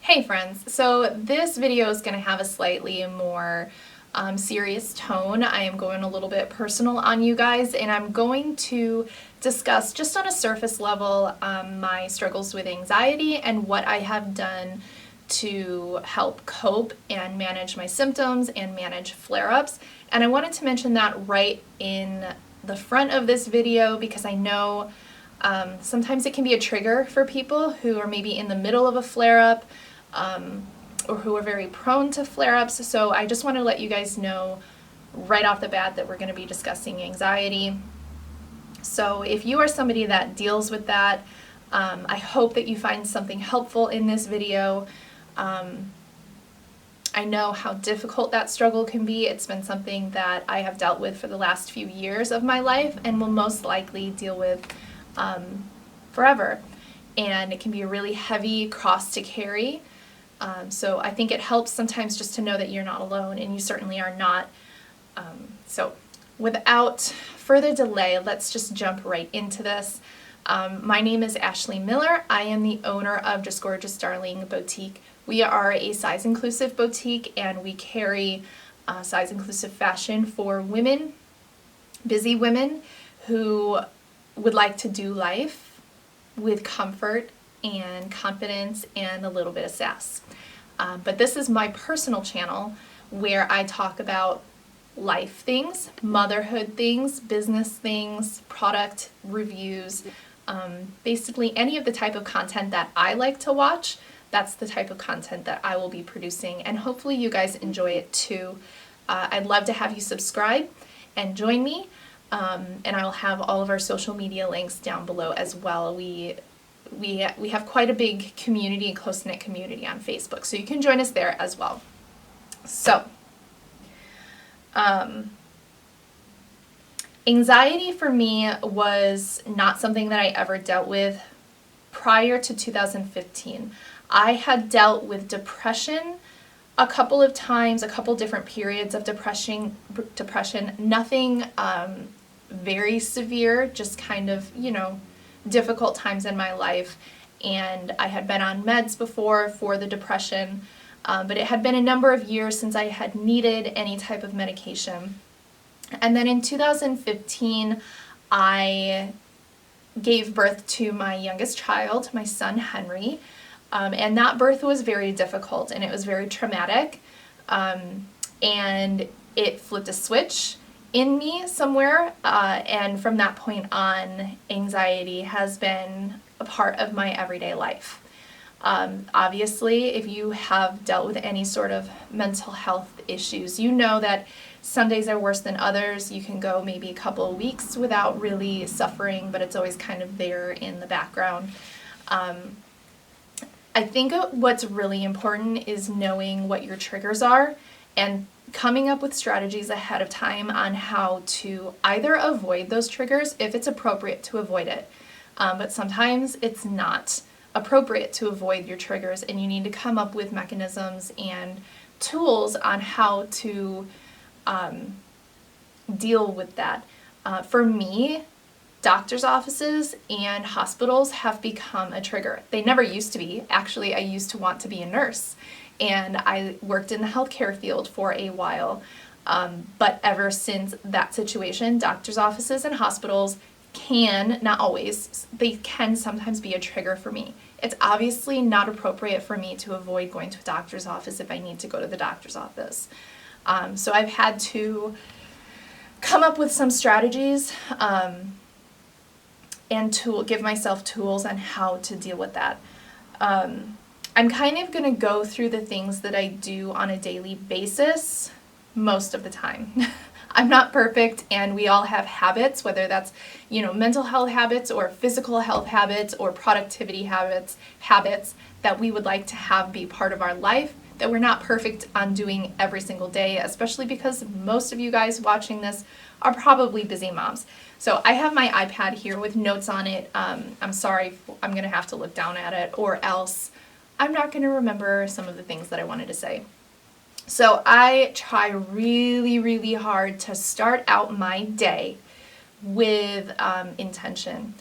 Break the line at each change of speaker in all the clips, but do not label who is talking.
Hey friends, so this video is going to have a slightly more serious tone. I am going a little bit personal on you guys, and I'm going to discuss just on a surface level my struggles with anxiety and what I have done to help cope and manage my symptoms and manage flare-ups. And I wanted to mention that right in the front of this video because I know sometimes it can be a trigger for people who are maybe in the middle of a flare-up or who are very prone to flare-ups. So I just want to let you guys know right off the bat that we're going to be discussing anxiety. So if you are somebody that deals with that, I hope that you find something helpful in this video. I know how difficult that struggle can be. It's been something that I have dealt with for the last few years of my life and will most likely deal with forever. And it can be a really heavy cross to carry. So I think it helps sometimes just to know that you're not alone, and you certainly are not. So without further delay, let's just jump right into this. My name is Ashley Miller. I am the owner of Just Gorgeous Darling Boutique. We are a size-inclusive boutique, and we carry size-inclusive fashion for women, busy women who would like to do life with comfort and confidence and a little bit of sass. But this is my personal channel where I talk about life things, motherhood things, business things, product reviews, basically any of the type of content that I like to watch. That's the type of content that I will be producing, and hopefully you guys enjoy it too. I'd love to have you subscribe and join me, and I will have all of our social media links down below as well. We have quite a big community, a close-knit community on Facebook, so you can join us there as well. So, anxiety for me was not something that I ever dealt with prior to 2015. I had dealt with depression a couple of times, a couple different periods of depression, nothing very severe, just kind of, difficult times in my life. And I had been on meds before for the depression, but it had been a number of years since I had needed any type of medication. And then in 2015, I gave birth to my youngest child, my son Henry, and that birth was very difficult and it was very traumatic, and it flipped a switch in me somewhere, and from that point on, anxiety has been a part of my everyday life. Obviously, if you have dealt with any sort of mental health issues, you know that some days are worse than others. You can go maybe a couple of weeks without really suffering, but it's always kind of there in the background. I think what's really important is knowing what your triggers are and coming up with strategies ahead of time on how to either avoid those triggers if it's appropriate to avoid it. But sometimes it's not appropriate to avoid your triggers, and you need to come up with mechanisms and tools on how to deal with that. For me, doctor's offices and hospitals have become a trigger. They never used to be. Actually, I used to want to be a nurse, and I worked in the healthcare field for a while. But ever since that situation, doctor's offices and hospitals can, not always, they can sometimes be a trigger for me. It's obviously not appropriate for me to avoid going to a doctor's office if I need to go to the doctor's office. So I've had to come up with some strategies and give myself tools on how to deal with that. I'm kind of going to go through the things that I do on a daily basis most of the time. I'm not perfect, and we all have habits, whether that's, mental health habits or physical health habits or productivity habits that we would like to have be part of our life that we're not perfect on doing every single day, especially because most of you guys watching this are probably busy moms. So I have my iPad here with notes on it. I'm sorry, I'm going to have to look down at it, or else I'm not going to remember some of the things that I wanted to say. So I try really, really hard to start out my day with intention.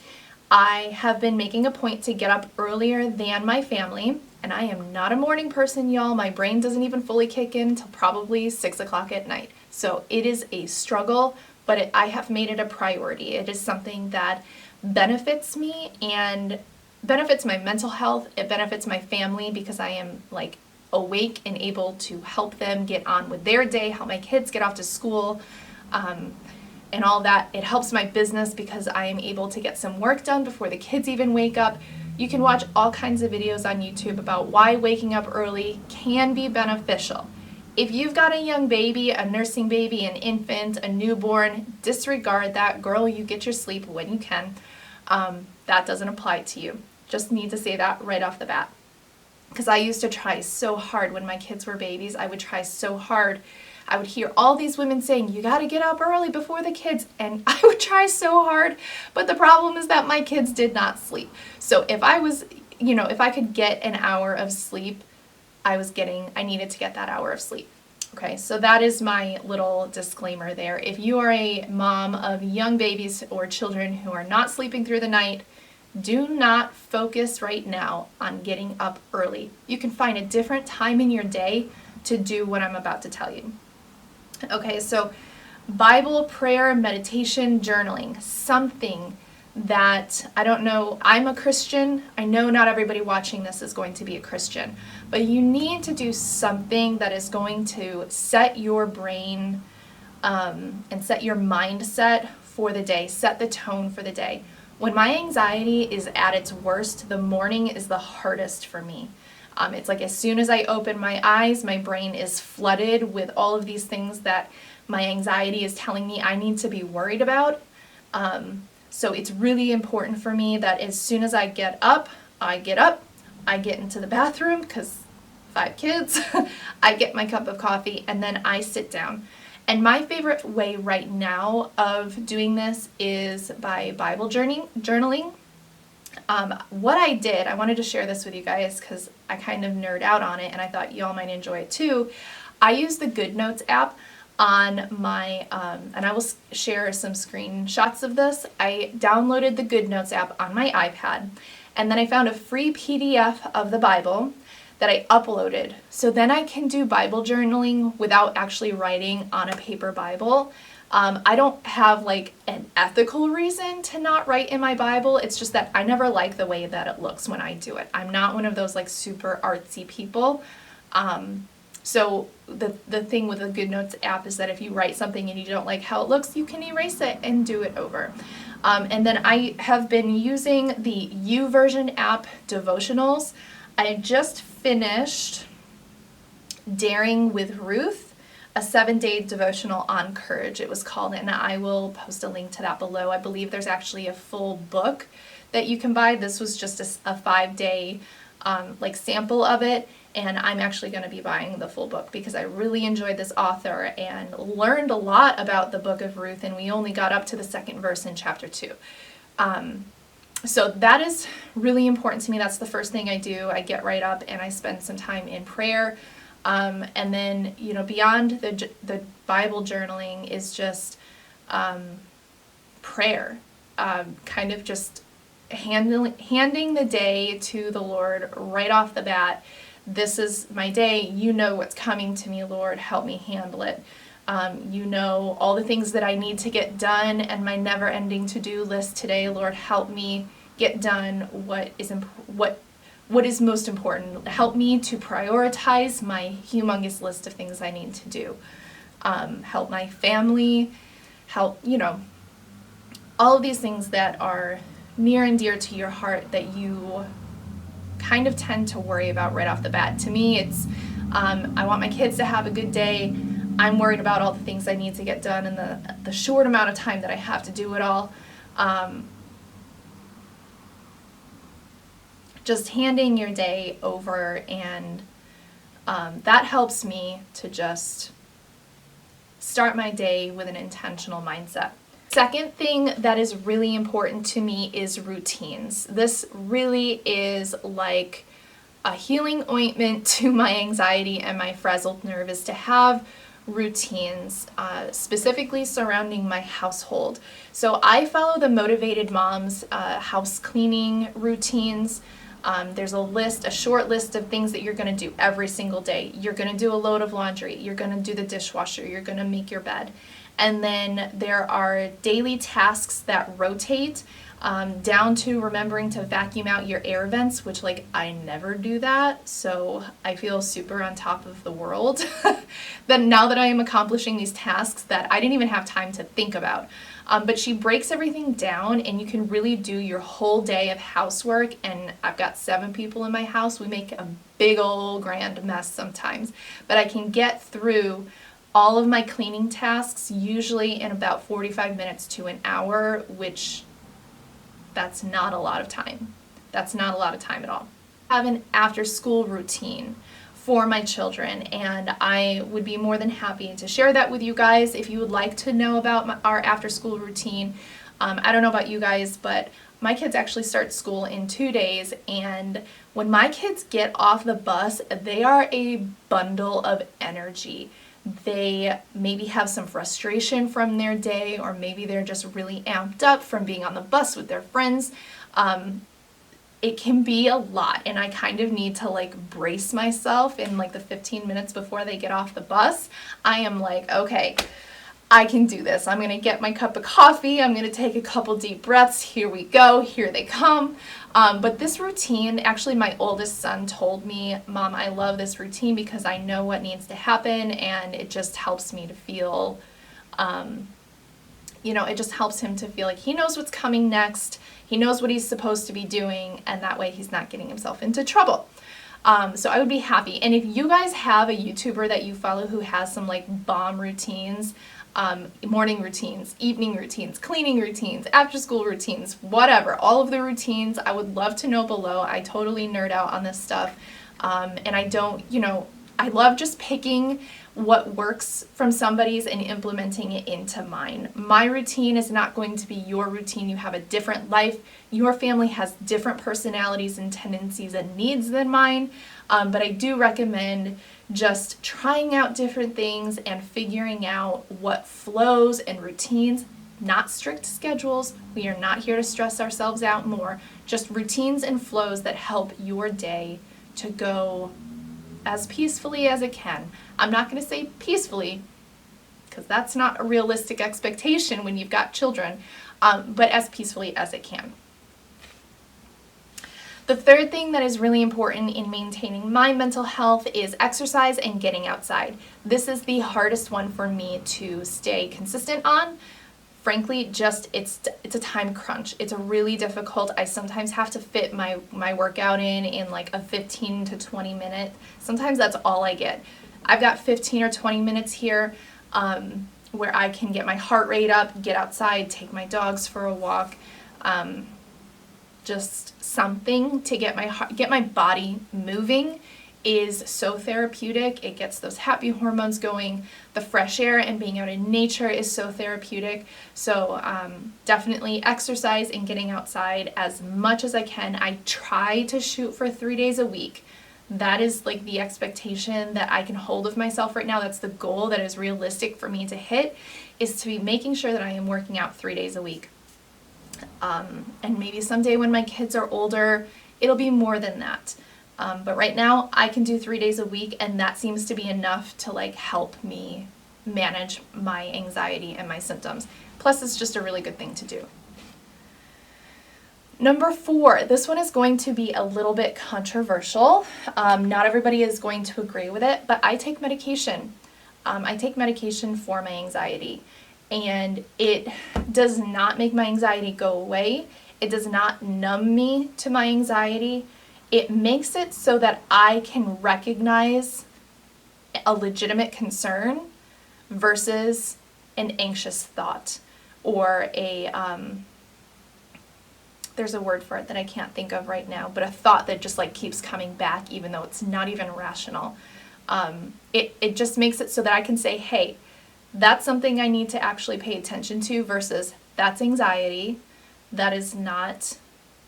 I have been making a point to get up earlier than my family, And I am not a morning person, y'all. My brain doesn't even fully kick in until probably 6 o'clock at night. So it is a struggle, but I have made it a priority. It is something that benefits me and benefits my mental health. It benefits my family because I am like awake and able to help them get on with their day, help my kids get off to school, and all that. It helps my business because I am able to get some work done before the kids even wake up. You can watch all kinds of videos on YouTube about why waking up early can be beneficial. If you've got a young baby, a nursing baby, an infant, a newborn, disregard that. Girl, you get your sleep when you can. That doesn't apply to you. Just need to say that right off the bat. Because I used to try so hard when my kids were babies. I would try so hard. I would hear all these women saying, you got to get up early before the kids. And I would try so hard. But the problem is that my kids did not sleep. So if I was, if I could get an hour of sleep, I needed to get that hour of sleep. Okay, so that is my little disclaimer there. If you are a mom of young babies or children who are not sleeping through the night, do not focus right now on getting up early. You can find a different time in your day to do what I'm about to tell you. Okay, so Bible, prayer, meditation, journaling, something that, I don't know, I'm a Christian. I know not everybody watching this is going to be a Christian, but you need to do something that is going to set your brain and set your mindset for the day, set the tone for the day. When my anxiety is at its worst, the morning is the hardest for me. It's like as soon as I open my eyes, my brain is flooded with all of these things that my anxiety is telling me I need to be worried about. So it's really important for me that as soon as I get up, I get into the bathroom because 5 kids, I get my cup of coffee, and then I sit down. And my favorite way right now of doing this is by Bible journaling. What I did, I wanted to share this with you guys because I kind of nerd out on it and I thought y'all might enjoy it too. I use the Goodnotes app on my, and I will share some screenshots of this. I downloaded the Goodnotes app on my iPad, and then I found a free PDF of the Bible that I uploaded. So then I can do Bible journaling without actually writing on a paper Bible. I don't have like an ethical reason to not write in my Bible. It's just that I never like the way that it looks when I do it. I'm not one of those like super artsy people. So the thing with the Goodnotes app is that if you write something and you don't like how it looks, you can erase it and do it over. And then I have been using the YouVersion app devotionals. I just finished Daring with Ruth, a 7-day devotional on courage, it was called, and I will post a link to that below. I believe there's actually a full book that you can buy. This was just a 5-day sample of it, and I'm actually going to be buying the full book because I really enjoyed this author and learned a lot about the book of Ruth, and we only got up to the 2nd verse in chapter 2. So that is really important to me. That's the first thing I do. I get right up and I spend some time in prayer. And then, beyond the Bible journaling is just prayer, kind of just handing the day to the Lord right off the bat. This is my day. You know what's coming to me, Lord. Help me handle it. You know all the things that I need to get done and my never-ending to-do list today. Lord, help me get done what is most important. Help me to prioritize my humongous list of things I need to do. Help my family. Help, all of these things that are near and dear to your heart that you kind of tend to worry about right off the bat. To me, it's I want my kids to have a good day. I'm worried about all the things I need to get done in the short amount of time that I have to do it all. Just handing your day over, and that helps me to just start my day with an intentional mindset. Second thing that is really important to me is routines. This really is like a healing ointment to my anxiety and my frazzled nerve, is to have routines, specifically surrounding my household. So I follow the Motivated Moms house cleaning routines. There's a short list of things that you're going to do every single day. You're going to do a load of laundry. You're going to do the dishwasher. You're going to make your bed. And then there are daily tasks that rotate, down to remembering to vacuum out your air vents, which I never do that. So I feel super on top of the world that now that I am accomplishing these tasks that I didn't even have time to think about. But she breaks everything down, and you can really do your whole day of housework. And I've got 7 people in my house. We make a big old grand mess sometimes, but I can get through all of my cleaning tasks usually in about 45 minutes to an hour, which that's not a lot of time. That's not a lot of time at all. I have an after school routine for my children, and I would be more than happy to share that with you guys if you would like to know about our after school routine. I don't know about you guys, but my kids actually start school in 2 days, and when my kids get off the bus, they are a bundle of energy. They maybe have some frustration from their day, or maybe they're just really amped up from being on the bus with their friends. It can be a lot, and I kind of need to brace myself in the 15 minutes before they get off the bus. I am okay, I can do this. I'm gonna get my cup of coffee. I'm gonna take a couple deep breaths. Here we go. Here they come. But this routine, actually my oldest son told me, Mom, I love this routine because I know what needs to happen, and it just helps me to feel, it just helps him to feel like he knows what's coming next. He knows what he's supposed to be doing, and that way he's not getting himself into trouble. So I would be happy. And if you guys have a YouTuber that you follow who has some bomb routines, morning routines, evening routines, cleaning routines, after school routines, whatever, all of the routines, I would love to know below. I totally nerd out on this stuff. And I love just picking what works from somebody's and implementing it into mine. My routine is not going to be your routine. You have a different life. Your family has different personalities and tendencies and needs than mine. But I do recommend just trying out different things and figuring out what flows and routines, not strict schedules. We are not here to stress ourselves out more. Just routines and flows that help your day to go as peacefully as it can. I'm not going to say peacefully, because that's not a realistic expectation when you've got children, but as peacefully as it can. The third thing that is really important in maintaining my mental health is exercise and getting outside. This is the hardest one for me to stay consistent on. Frankly, it's a time crunch. It's really difficult. I sometimes have to fit my workout in a 15 to 20 minute. Sometimes that's all I get. I've got 15 or 20 minutes here where I can get my heart rate up, get outside, take my dogs for a walk. Just something to get my body moving is so therapeutic. It gets those happy hormones going. The fresh air and being out in nature is so therapeutic. So definitely exercise and getting outside as much as I can. I try to shoot for 3 days a week. That is the expectation that I can hold of myself right now. That's the goal that is realistic for me to hit, is to be making sure that I am working out 3 days a week. And maybe someday when my kids are older, it'll be more than that. But right now I can do 3 days a week, and that seems to be enough to help me manage my anxiety and my symptoms. Plus, it's just a really good thing to do. Number 4, this one is going to be a little bit controversial. Not everybody is going to agree with it, but I take medication. I take medication for my anxiety, and it does not make my anxiety go away. It does not numb me to my anxiety. It makes it so that I can recognize a legitimate concern versus an anxious thought, or there's a word for it that I can't think of right now, but a thought that just keeps coming back even though it's not even rational. It just makes it so that I can say, hey, that's something I need to actually pay attention to, versus that's anxiety. That is not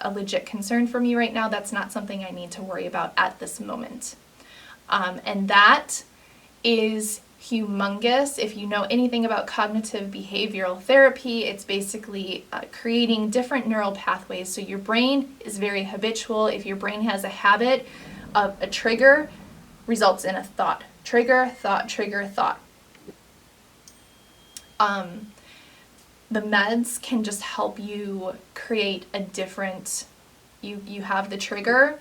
a legit concern for me right now. That's not something I need to worry about at this moment. And that is humongous. If you know anything about cognitive behavioral therapy, it's basically creating different neural pathways. So your brain is very habitual. If your brain has a habit of a trigger, results in a thought. Trigger, thought, trigger, thought. The meds can just help you create a different, you have the trigger,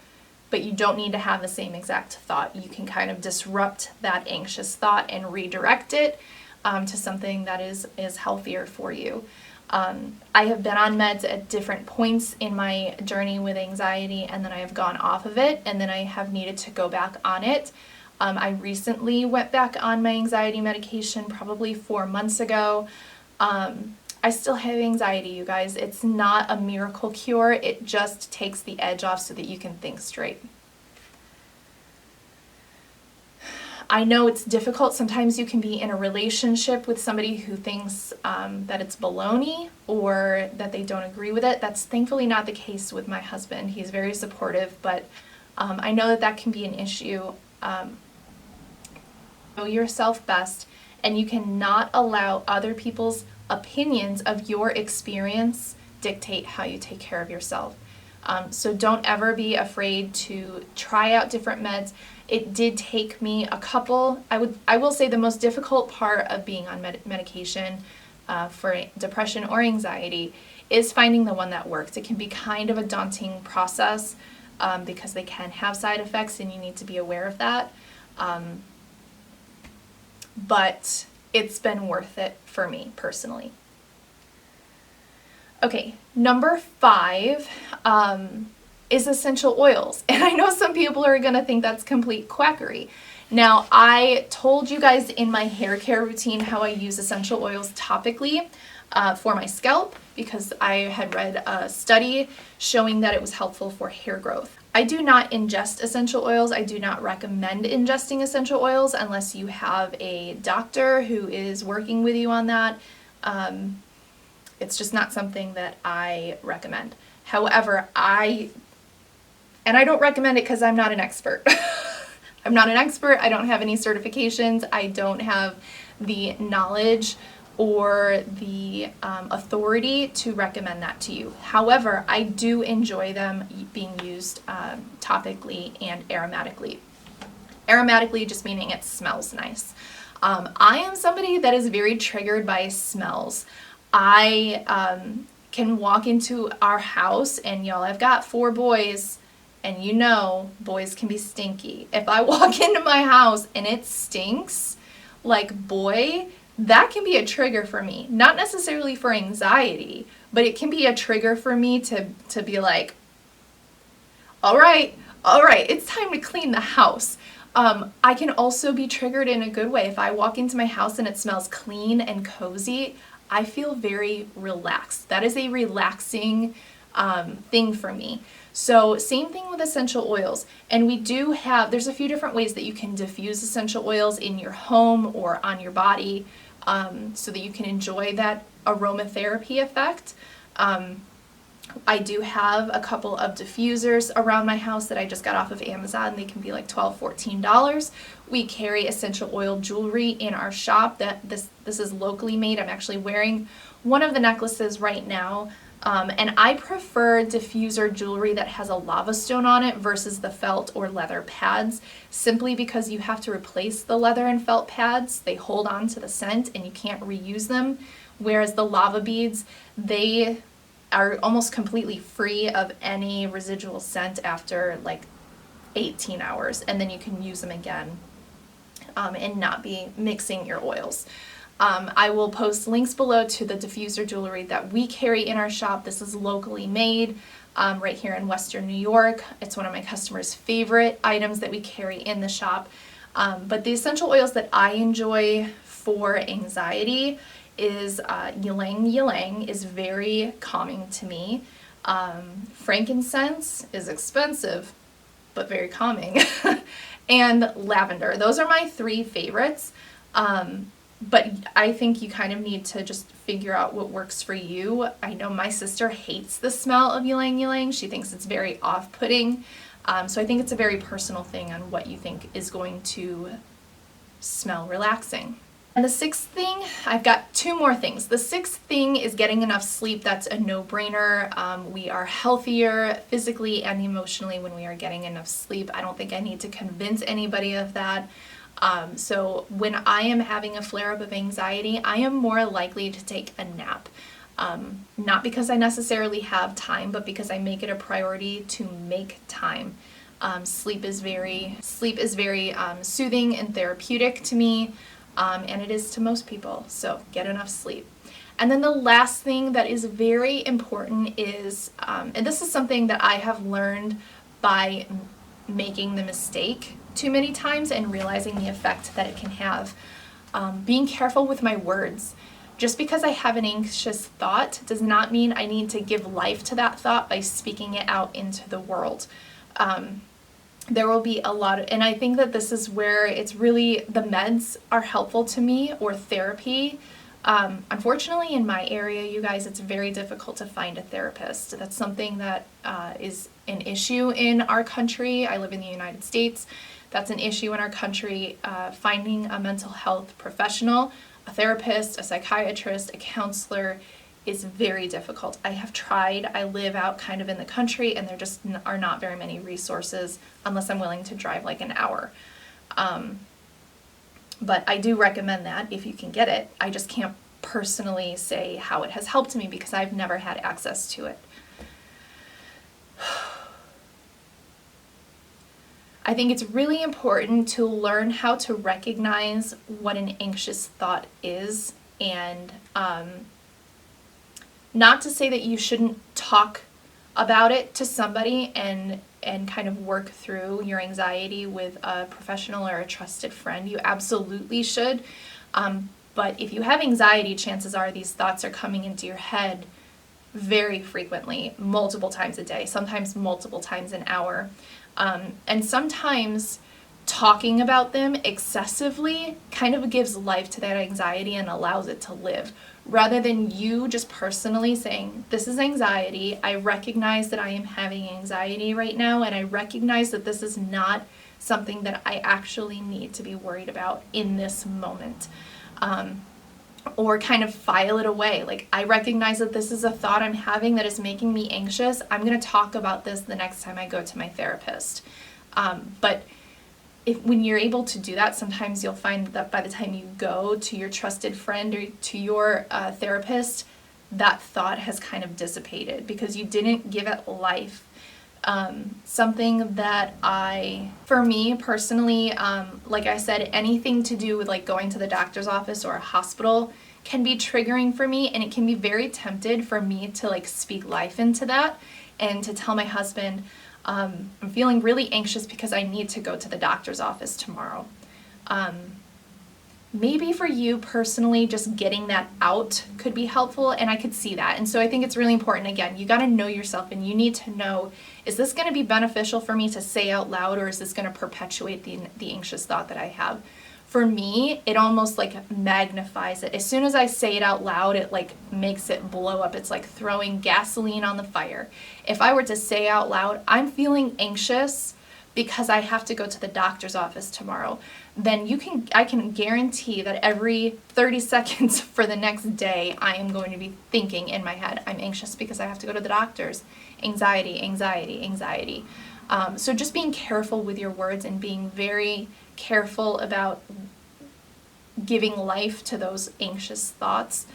but you don't need to have the same exact thought. You can kind of disrupt that anxious thought and redirect it to something that is healthier for you. I have been on meds at different points in my journey with anxiety, and then I have gone off of it, and then I have needed to go back on it. I recently went back on my anxiety medication probably 4 months ago. I still have anxiety, you guys. It's not a miracle cure. It just takes the edge off so that you can think straight. I know it's difficult. Sometimes you can be in a relationship with somebody who thinks that it's baloney or that they don't agree with it. That's thankfully not the case with my husband. He's very supportive, but I know that that can be an issue. Know yourself best, and you cannot allow other people's opinions of your experience dictate how you take care of yourself. So don't ever be afraid to try out different meds. It did take me a couple, I will say the most difficult part of being on medication for depression or anxiety is finding the one that works. It can be kind of a daunting process because they can have side effects and you need to be aware of that. But it's been worth it for me personally. Okay, number 5 is essential oils. And I know some people are going to think that's complete quackery. Now, I told you guys in my hair care routine how I use essential oils topically for my scalp because I had read a study showing that it was helpful for hair growth. I do not ingest essential oils. I do not recommend ingesting essential oils unless you have a doctor who is working with you on that. It's just not something that I recommend. However, I don't recommend it because I'm not an expert. I'm not an expert. I don't have any certifications. I don't have the knowledge or the authority to recommend that to you. However, I do enjoy them being used topically and aromatically. Aromatically just meaning it smells nice. I am somebody that is very triggered by smells. I can walk into our house and y'all, I've got 4 boys and you know boys can be stinky. If I walk into my house and it stinks like boy, that can be a trigger for me. Not necessarily for anxiety, but it can be a trigger for me to be like, all right, it's time to clean the house. I can also be triggered in a good way. If I walk into my house and it smells clean and cozy, I feel very relaxed. That is a relaxing thing for me. So same thing with essential oils. And we do have, there's a few different ways that you can diffuse essential oils in your home or on your body so that you can enjoy that aromatherapy effect. I do have a couple of diffusers around my house that I just got off of Amazon. They can be like $12, $14. We carry essential oil jewelry in our shop. This is locally made. I'm actually wearing one of the necklaces right now. And I prefer diffuser jewelry that has a lava stone on it versus the felt or leather pads, simply because you have to replace the leather and felt pads. They hold on to the scent and you can't reuse them. Whereas the lava beads, they are almost completely free of any residual scent after like 18 hours, and then you can use them again and not be mixing your oils. I will post links below to the diffuser jewelry that we carry in our shop. This is locally made right here in Western New York. It's one of my customers' favorite items that we carry in the shop. But the essential oils that I enjoy for anxiety is ylang ylang is very calming to me. Frankincense is expensive, but very calming. And lavender. Those are my 3 favorites. But I think you kind of need to just figure out what works for you. I know my sister hates the smell of ylang ylang. She thinks it's very off-putting. So I think it's a very personal thing on what you think is going to smell relaxing. And the sixth thing, I've got two more things. The sixth thing is getting enough sleep. That's a no-brainer. We are healthier physically and emotionally when we are getting enough sleep. I don't think I need to convince anybody of that. So when I am having a flare-up of anxiety, I am more likely to take a nap. Not because I necessarily have time, but because I make it a priority to make time. Sleep is very soothing and therapeutic to me. And it is to most people, so get enough sleep. And then the last thing that is very important is, and this is something that I have learned by making the mistake too many times and realizing the effect that it can have, being careful with my words. Just because I have an anxious thought does not mean I need to give life to that thought by speaking it out into the world. There will be a lot of, and I think that this is where it's really, the meds are helpful to me, or therapy. Unfortunately, in my area, you guys, it's very difficult to find a therapist. That's something that is an issue in our country. I live in the United States. That's an issue in our country, finding a mental health professional, a therapist, a psychiatrist, a counselor, is very difficult. I have tried. I live out kind of in the country, and there just are not very many resources unless I'm willing to drive like an hour. But I do recommend that if you can get it. I just can't personally say how it has helped me because I've never had access to it. I think it's really important to learn how to recognize what an anxious thought is, and not to say that you shouldn't talk about it to somebody and kind of work through your anxiety with a professional or a trusted friend. You absolutely should. But if you have anxiety, chances are these thoughts are coming into your head very frequently, multiple times a day, sometimes multiple times an hour. And sometimes talking about them excessively kind of gives life to that anxiety and allows it to live, rather than you just personally saying, this is anxiety, I recognize that I am having anxiety right now, and I recognize that this is not something that I actually need to be worried about in this moment. Or kind of file it away. Like, I recognize that this is a thought I'm having that is making me anxious. I'm going to talk about this the next time I go to my therapist. But when you're able to do that, sometimes you'll find that by the time you go to your trusted friend or to your therapist, that thought has kind of dissipated because you didn't give it life. Something that for me personally, like I said, anything to do with like going to the doctor's office or a hospital can be triggering for me, and it can be very tempted for me to like speak life into that and to tell my husband, I'm feeling really anxious because I need to go to the doctor's office tomorrow. Maybe for you personally, just getting that out could be helpful, and I could see that. And so I think it's really important, again, you got to know yourself, and you need to know, is this going to be beneficial for me to say out loud, or is this going to perpetuate the anxious thought that I have? For me, it almost like magnifies it. As soon as I say it out loud, it like makes it blow up. It's like throwing gasoline on the fire. If I were to say out loud, I'm feeling anxious because I have to go to the doctor's office tomorrow, then I can guarantee that every 30 seconds for the next day, I am going to be thinking in my head, I'm anxious because I have to go to the doctor's. Anxiety, anxiety, anxiety. So just being careful with your words and being very careful about giving life to those anxious thoughts.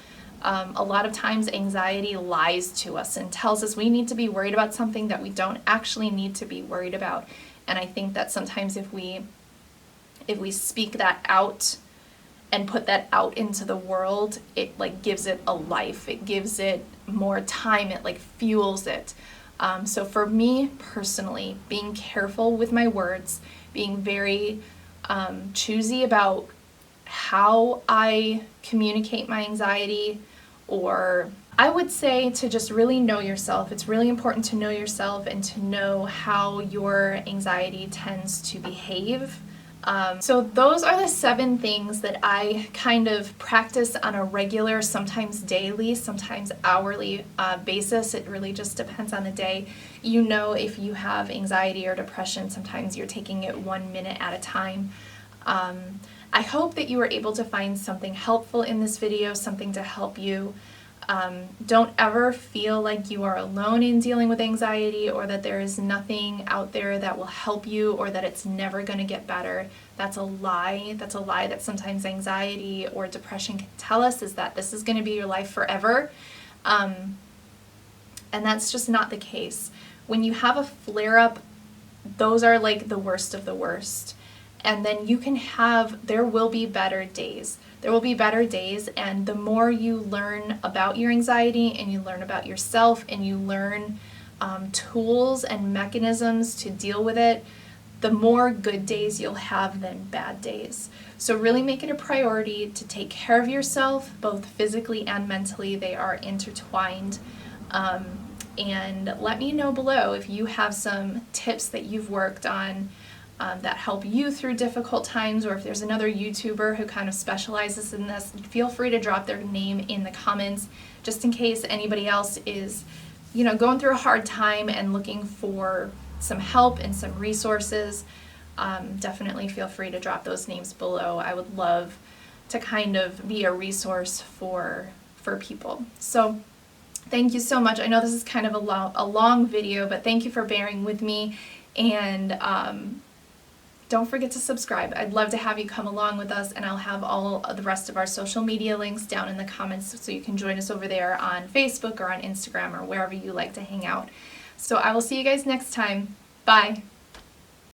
A lot of times anxiety lies to us and tells us we need to be worried about something that we don't actually need to be worried about. And I think that sometimes if we speak that out and put that out into the world, it like gives it a life. It gives it more time. It like fuels it. So for me personally, being careful with my words, being very choosy about how I communicate my anxiety, or I would say to just really know yourself. It's really important to know yourself and to know how your anxiety tends to behave. So those are the 7 things that I kind of practice on a regular, sometimes daily, sometimes hourly basis. It really just depends on the day. You know, if you have anxiety or depression, sometimes you're taking it 1 minute at a time. I hope that you were able to find something helpful in this video, something to help you. Don't ever feel like you are alone in dealing with anxiety, or that there is nothing out there that will help you, or that it's never going to get better. That's a lie. That's a lie that sometimes anxiety or depression can tell us, is that this is going to be your life forever. And that's just not the case. When you have a flare-up, those are like the worst of the worst. And then there will be better days. There will be better days, and the more you learn about your anxiety, and you learn about yourself, and you learn tools and mechanisms to deal with it, the more good days you'll have than bad days. So really make it a priority to take care of yourself, both physically and mentally. They are intertwined. And let me know below if you have some tips that you've worked on that help you through difficult times, or if there's another YouTuber who kind of specializes in this. Feel free to drop their name in the comments, just in case anybody else is, going through a hard time and looking for some help and some resources. Definitely feel free to drop those names below. I would love to kind of be a resource for people. So thank you so much. I know this is kind of a long video, but thank you for bearing with me, and don't forget to subscribe. I'd love to have you come along with us, and I'll have all of the rest of our social media links down in the comments, so you can join us over there on Facebook or on Instagram or wherever you like to hang out. So I will see you guys next time. Bye.